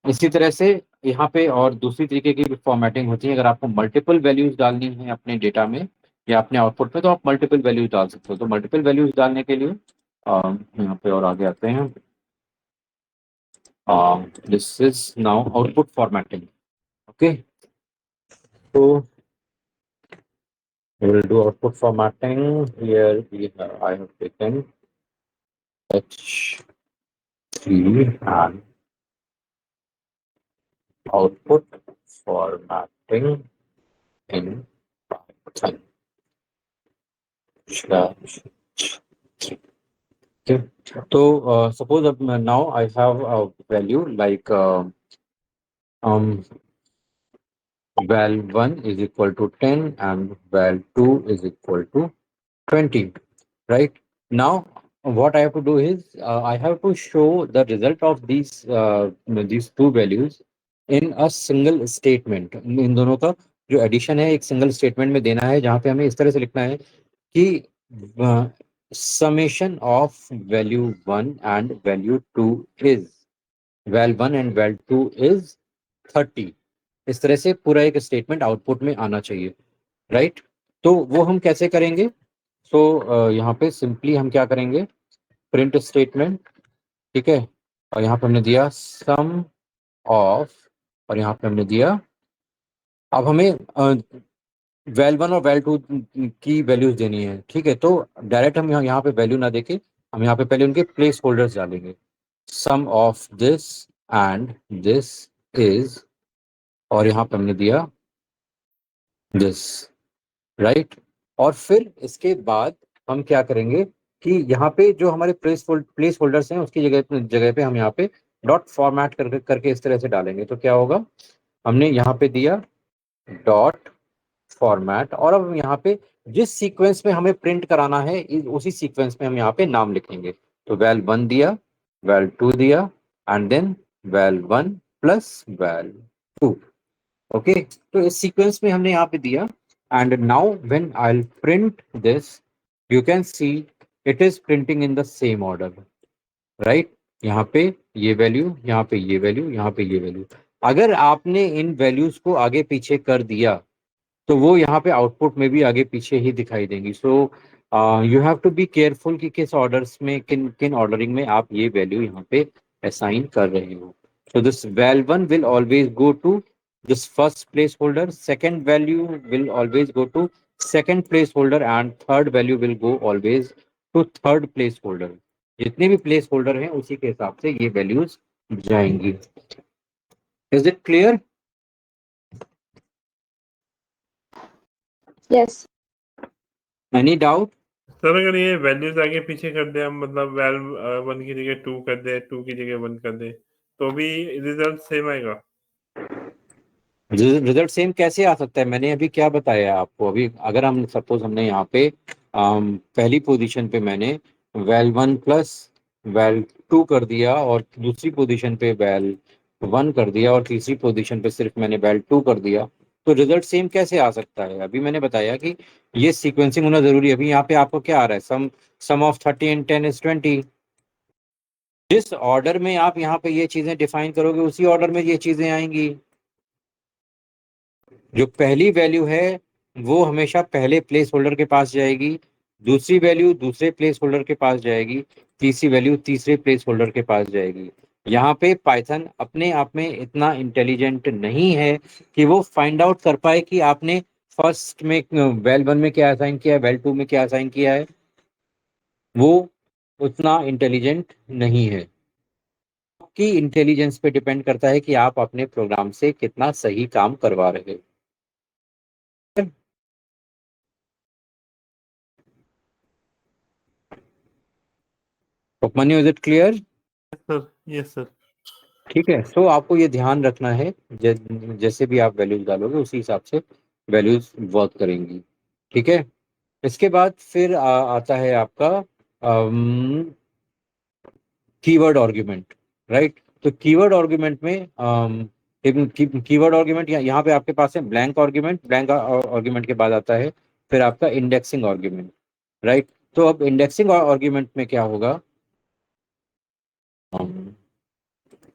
इसी तरह से यहाँ पे और दूसरी तरीके की फॉर्मेटिंग होती है। अगर आपको मल्टीपल वैल्यूज डालनी है अपने डेटा में या अपने आउटपुट में, तो आप मल्टीपल वैल्यूज डाल सकते हो। तो मल्टीपल वैल्यूज डालने के लिए यहाँ पे और आगे आते हैं, this is now output formatting. Okay, तो we will do output formatting. Here I have taken H3 and output formatting in Python. Okay, so suppose now I have a value like val1 is equal to 10 and val2 is equal to 20, right? Now what I have to do is I have to show the result of these two values in a single statement। इन दोनों का जो addition है एक single statement में देना है, जहां पे हमें इस तरह से लिखना है कि summation of value 1 and value 2 is val1 and val2 is 30। इस तरह से पूरा एक स्टेटमेंट आउटपुट में आना चाहिए, राइट? तो वो हम कैसे करेंगे? सो यहाँ पे सिंपली हम क्या करेंगे, प्रिंट स्टेटमेंट, ठीक है, और यहाँ पे हमने दिया सम ऑफ और यहाँ पे हमने दिया, अब हमें val1 और val2 की वैल्यूज देनी है। ठीक है, तो डायरेक्ट हम यहाँ पे वैल्यू ना देके हम यहाँ पे पहले उनके प्लेस होल्डर्स डालेंगे। Sum of this and this is और यहाँ पे हमने दिया दिस, राइट। और फिर इसके बाद हम क्या करेंगे कि यहाँ पे जो हमारे प्लेस होल्डर्स हैं उसकी जगह पे हम यहाँ पे डॉट फॉर्मेट करके इस तरह से डालेंगे। तो क्या होगा, हमने यहाँ पे दिया डॉट फॉर्मेट, और अब हम यहाँ पे जिस सीक्वेंस में हमें प्रिंट कराना है उसी सीक्वेंस में हम यहाँ पे नाम लिखेंगे। तो val1 दिया, val2 दिया, and then val1 plus val2। Okay, तो इस सीक्वेंस में हमने यहाँ पे दिया, and now when I will print this you can see it is printing in the same order, right. यहाँ पे ये वैल्यू, यहाँ पे ये वैल्यू, यहाँ पे ये वैल्यू। अगर आपने इन वैल्यूज को आगे पीछे कर दिया तो वो यहाँ पे आउटपुट में भी आगे पीछे ही दिखाई देंगी। So you have to be careful कि किस ऑर्डर्स में, किन किन ऑर्डरिंग में आप ये वैल्यू यहाँ पे असाइन कर रहे हो। So this val1 will always go to this first placeholder, second value will always go to second placeholder, and third value will go always to third placeholder। जितने भी प्लेस होल्डर हैं उसी के हिसाब से ये वैल्यूज जाएंगी। Is it clear? Yes. Any doubt? Sir अगर ये वैल्यूज आगे पीछे कर दे, हम मतलब वैल 1 की जगह 2 कर दे, 2 की जगह 1 कर दे, तो भी रिजल्ट सेम आएगा? रिजल्ट सेम कैसे आ सकता है? मैंने अभी क्या बताया आपको। अभी अगर हम सपोज हमने यहाँ पे पहली पोजीशन पे मैंने val1 प्लस val2 कर दिया, और दूसरी पोजीशन पे val1 कर दिया, और तीसरी पोजीशन पे सिर्फ मैंने val2 कर दिया, तो रिजल्ट सेम कैसे आ सकता है? अभी मैंने बताया कि ये सीक्वेंसिंग होना जरूरी है। अभी यहाँ पे आपको क्या आ रहा है, सम ऑफ 30 एंड 10 इज 20। जिस ऑर्डर में आप यहाँ पे ये चीजें डिफाइन करोगे उसी ऑर्डर में ये चीजें आएंगी। जो पहली वैल्यू है वो हमेशा पहले प्लेस होल्डर के पास जाएगी, दूसरी वैल्यू दूसरे प्लेस होल्डर के पास जाएगी, तीसरी वैल्यू तीसरे प्लेस होल्डर के पास जाएगी। यहाँ पे पाइथन अपने आप में इतना इंटेलिजेंट नहीं है कि वो फाइंड आउट कर पाए कि आपने फर्स्ट में val1 में क्या असाइन किया है, val2 में क्या असाइन किया है। वो उतना इंटेलिजेंट नहीं है। आपकी इंटेलिजेंस पे डिपेंड करता है कि आप अपने प्रोग्राम से कितना सही काम करवा रहे हो। Upmanyu, is it clear? Sir yes sir. ठीक है, सो आपको ये ध्यान रखना है, जैसे भी आप वैल्यूज डालोगे उसी हिसाब से वैल्यूज वर्क करेंगी। ठीक है, इसके बाद फिर आता है आपका कीवर्ड आर्गुमेंट, राइट। तो कीवर्ड आर्गुमेंट में कीवर्ड आर्गुमेंट यहाँ पे आपके पास है ब्लैंक आर्गुमेंट। ब्लैंक आर्गुमेंट के बाद आता है फिर आपका इंडेक्सिंग आर्गुमेंट, राइट। तो अब इंडेक्सिंग आर्गुमेंट में क्या होगा,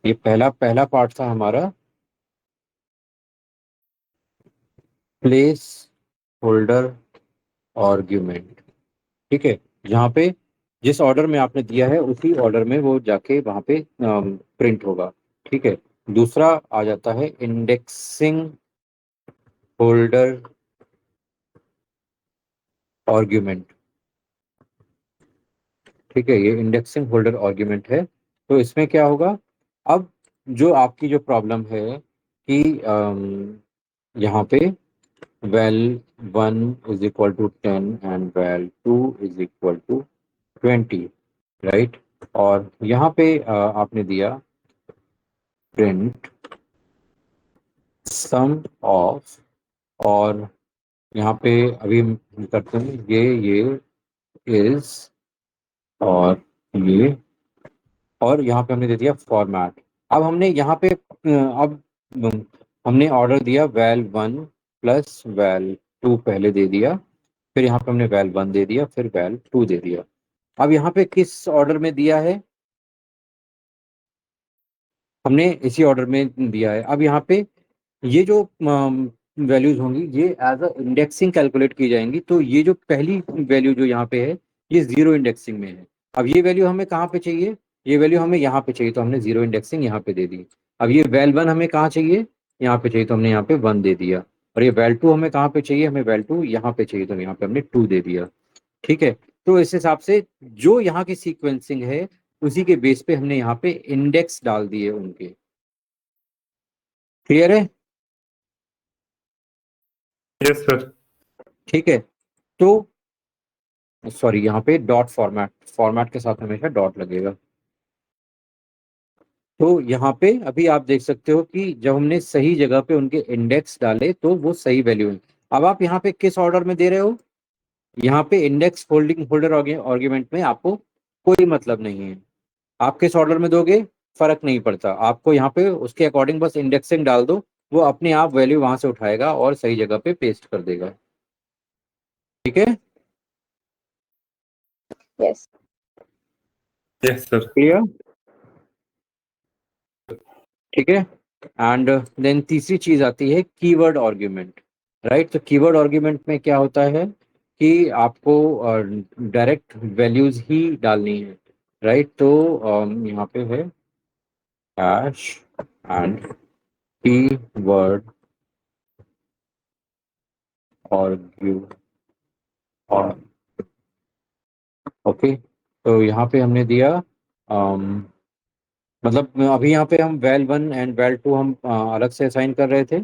ये पहला पार्ट था हमारा प्लेस होल्डर आर्ग्यूमेंट। ठीक है, जहाँ पे जिस ऑर्डर में आपने दिया है उसी ऑर्डर में वो जाके वहां पे प्रिंट होगा। ठीक है, दूसरा आ जाता है इंडेक्सिंग होल्डर आर्ग्यूमेंट। ठीक है, ये इंडेक्सिंग होल्डर आर्ग्यूमेंट है। तो इसमें क्या होगा, अब जो आपकी जो प्रॉब्लम है कि यहाँ पे val1 is equal to 10 and val2 is equal to 20, right. और यहाँ पे आपने दिया प्रिंट सम ऑफ, और यहाँ पे अभी हम करते हैं ये इज, और ये, और यहाँ पे हमने दे दिया फॉर्मेट। अब हमने यहाँ पे अब हमने ऑर्डर दिया val1 प्लस val2 पहले दे दिया, फिर यहाँ पे हमने val1 दे दिया, फिर val2 दे दिया। अब यहाँ पे किस ऑर्डर में दिया है, हमने इसी ऑर्डर में दिया है। अब यहाँ पे ये जो वैल्यूज होंगी ये एज अ इंडेक्सिंग कैलकुलेट की जाएंगी। तो ये जो पहली वैल्यू जो यहाँ पे है ये जीरो इंडेक्सिंग में है। अब ये वैल्यू हमें कहाँ पे चाहिए, ये वैल्यू हमें यहाँ पे चाहिए, तो हमने जीरो इंडेक्सिंग यहाँ पे दे दी। अब ये val1 हमें कहाँ चाहिए, यहाँ पे चाहिए, तो हमने यहाँ पे 1 दे दिया। और ये val2 हमें कहाँ पे चाहिए, हमें val2 यहाँ पे चाहिए, तो यहाँ पे हमने 2 दे दिया। ठीक है, तो इस हिसाब से जो यहाँ की सीक्वेंसिंग है उसी के बेस पे हमने यहाँ पे इंडेक्स डाल दिए उनके। क्लियर है? Yes sir. ठीक है, तो सॉरी यहाँ पे डॉट फॉर्मेट के साथ हमेशा डॉट लगेगा। तो यहाँ पे अभी आप देख सकते हो कि जब हमने सही जगह पे उनके इंडेक्स डाले तो वो सही वैल्यू है। अब आप यहाँ पे किस ऑर्डर में दे रहे हो, यहाँ पे इंडेक्स होल्डर आर्ग्यूमेंट में आपको कोई मतलब नहीं है, आप किस ऑर्डर में दोगे फर्क नहीं पड़ता, आपको यहाँ पे उसके अकॉर्डिंग बस इंडेक्सिंग डाल दो, वो अपने आप वैल्यू वहां से उठाएगा और सही जगह पे पेस्ट कर देगा। ठीक है, Yes. Yes sir. क्लियर? ठीक है, एंड देन तीसरी चीज आती है कीवर्ड आर्ग्यूमेंट, राइट। तो कीवर्ड आर्ग्यूमेंट में क्या होता है कि आपको डायरेक्ट वैल्यूज ही डालनी है, राइट। तो यहाँ पे है हैश एंड कीवर्ड आर्ग्यू और ओके। तो यहाँ पे हमने दिया मतलब अभी यहाँ पे हम वैल 1 एंड वैल 2 हम अलग से असाइन कर रहे थे,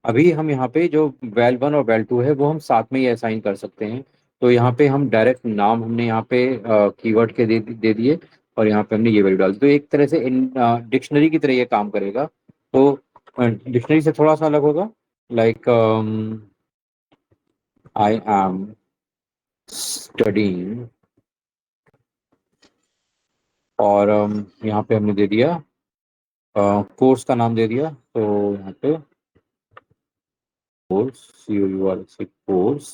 अभी हम यहाँ पे जो वैल 1 और वैल 2 है वो हम साथ में ही असाइन कर सकते हैं। तो यहाँ पे हम डायरेक्ट नाम हमने यहाँ पे कीवर्ड के दे दिए और यहाँ पे हमने ये वैल्यू डाल दी। तो एक तरह से इन डिक्शनरी की तरह ये काम करेगा। तो डिक्शनरी से थोड़ा सा अलग होगा, लाइक आई एम स्टडीइंग, और यहाँ पे हमने दे दिया कोर्स का नाम दे दिया। तो यहाँ पे कोर्स COURS कोर्स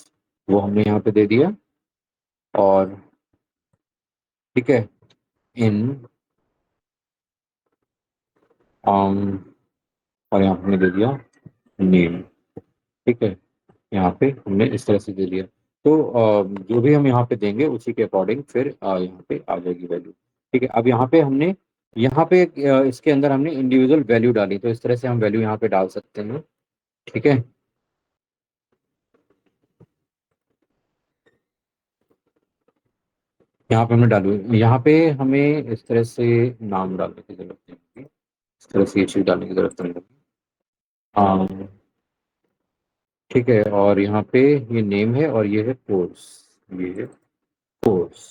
वो हमने यहाँ पे दे दिया, और ठीक है इन और यहाँ पे हमने दे दिया नेम। ठीक है, यहाँ पे हमने इस तरह से दे दिया। तो जो भी हम यहाँ पे देंगे उसी के अकॉर्डिंग फिर यहाँ पे आ जाएगी वैल्यू। ठीक है, अब यहाँ पे हमने इसके अंदर हमने इंडिविजुअल वैल्यू डाली, तो इस तरह से हम वैल्यू यहाँ पे डाल सकते हैं। ठीक है, यहाँ पे हमने डालू, यहाँ पे हमें इस तरह से नाम डालने की जरूरत नहीं होगी, इस तरह से ये चीज डालने की जरूरत नहीं होगी। ठीक है, और यहाँ पे ये नेम है और ये है कोर्स, ये है कोर्स।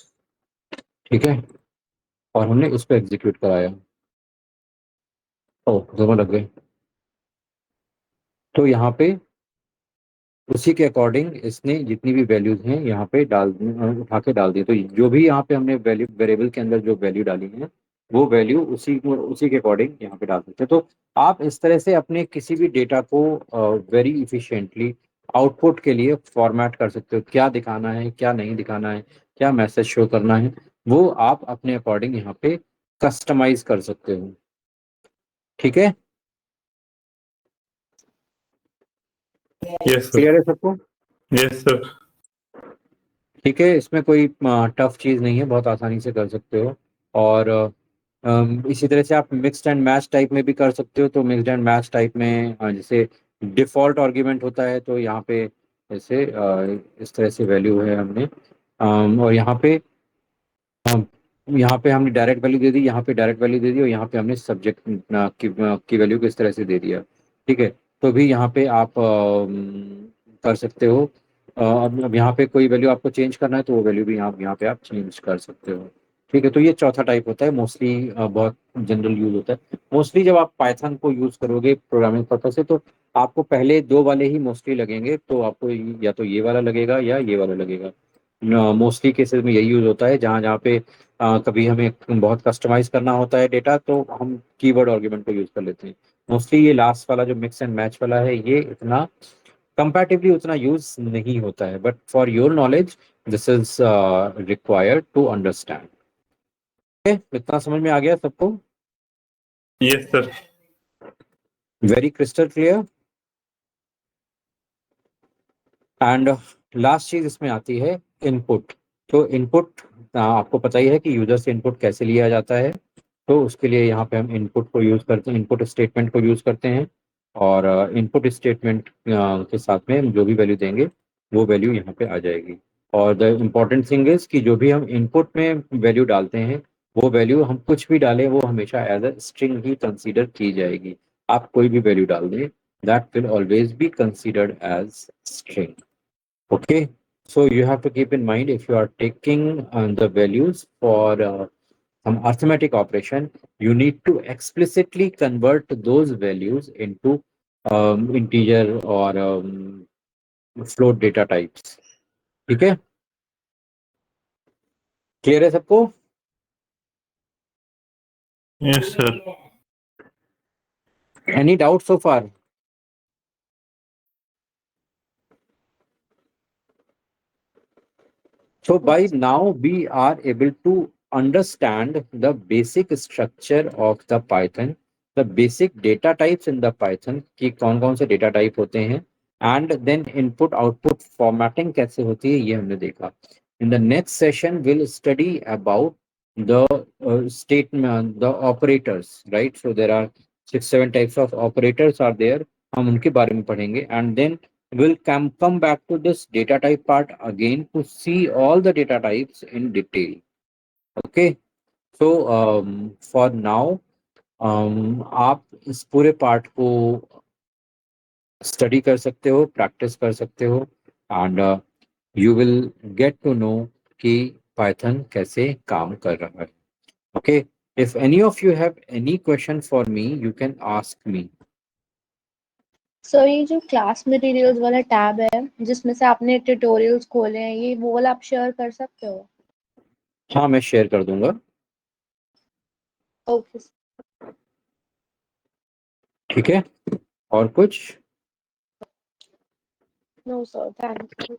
ठीक है, और हमने इस पे एग्जीक्यूट कराया, ओ दोनों लग गए। तो यहाँ पे उसी के अकॉर्डिंग इसने जितनी भी वैल्यूज हैं यहाँ पे उठा के डाल दी। तो जो भी यहाँ पे हमने वैल्यू वेरिएबल के अंदर जो वैल्यू डाली है वो वैल्यू उसी के अकॉर्डिंग यहाँ पे डाल सकते हैं। तो आप इस तरह से अपने किसी भी डेटा को वेरी इफिशिएंटली आउटपुट के लिए फॉर्मेट कर सकते हो, क्या दिखाना है क्या नहीं दिखाना है, क्या मैसेज शो करना है, वो आप अपने अकॉर्डिंग यहाँ पे कस्टमाइज कर सकते हो। ठीक है, यस सर। क्लियर है सबको? Yes sir. ठीक है, इसमें कोई टफ चीज़ नहीं है, बहुत आसानी से कर सकते हो। और इसी तरह से आप मिक्स्ड एंड मैच टाइप में भी कर सकते हो। तो मिक्स्ड एंड मैच टाइप में जैसे डिफ़ॉल्ट आर्ग्यूमेंट होता है, तो यहाँ पे जैसे इस तरह से वैल्यू है हमने, और यहाँ पे हमने डायरेक्ट वैल्यू दे दी, यहाँ पे डायरेक्ट वैल्यू दे दी, और यहाँ पे हमने सब्जेक्ट की वैल्यू को इस तरह से दे दिया। ठीक है, तो भी यहाँ पे आप कर सकते हो। अब यहाँ पे कोई वैल्यू आपको चेंज करना है तो वो वैल्यू भी यहाँ पे आप चेंज कर सकते हो। ठीक है, तो ये चौथा टाइप होता है, मोस्टली बहुत जनरल यूज होता है। मोस्टली जब आप पाइथन को यूज करोगे प्रोग्रामिंग पर्पज से, तो आपको पहले दो वाले ही मोस्टली लगेंगे, तो आपको या तो ये वाला लगेगा या ये वाला लगेगा। मोस्टली केसेस में यही यूज होता है, जहाँ जहाँ पे कभी हमें बहुत कस्टमाइज करना होता है डेटा, तो हम कीवर्ड आर्गुमेंट को यूज कर लेते हैं। मोस्टली ये लास्ट वाला जो मिक्स एंड मैच वाला है ये इतना कंपैरेटिवली उतना यूज नहीं होता है, but for your knowledge this is required to understand. इतना समझ में आ गया सबको? Yes sir. Very crystal clear. And last चीज इसमें आती है इनपुट। तो इनपुट आपको पता ही है कि यूजर से इनपुट कैसे लिया जाता है। तो उसके लिए यहाँ पे हम इनपुट को यूज करते हैं, इनपुट स्टेटमेंट को यूज करते हैं, और इनपुट स्टेटमेंट के साथ में हम जो भी वैल्यू देंगे वो वैल्यू यहाँ पे आ जाएगी। और द इम्पॉर्टेंट थिंग इज कि जो भी हम इनपुट में वैल्यू डालते हैं वो वैल्यू हम कुछ भी डालें वो हमेशा एज अ स्ट्रिंग ही कंसीडर की जाएगी। आप कोई भी वैल्यू डाल दें that will always be considered as string. Okay, so you have to keep in mind, if you are taking the values for some arithmetic operation, you need to explicitly convert those values into integer or float data types. ठीक है, clear है सबको? Yes, sir. Any doubt so far? So by now we are able to understand the basic structure of the Python, the basic data types in the Python कि कौन-कौन से data type होते हैं, and then input output formatting कैसे होती है, ये हमने देखा. In the next session we'll study about the statement, the operators, right? So there are 6-7 types of operators are there. हम उनके बारे में पढ़ेंगे, and then we'll come back to this data type part again to see all the data types in detail. Okay, so for now आप इस पूरे part को study कर सकते हो, प्रैक्टिस कर सकते हो, and you will get to know कि पाइथन कैसे काम कर रहा है. ओके, if any of you have any question for me, you can ask me. Sir ये जो क्लास मटेरियल्स वाला टैब है जिसमें से आपने ट्यूटोरियल्स खोले हैं, ये वो वाला आप शेयर कर सकते हो? हाँ, मैं शेयर कर दूंगा. ओके. ठीक है, और कुछ? No sir, thank you.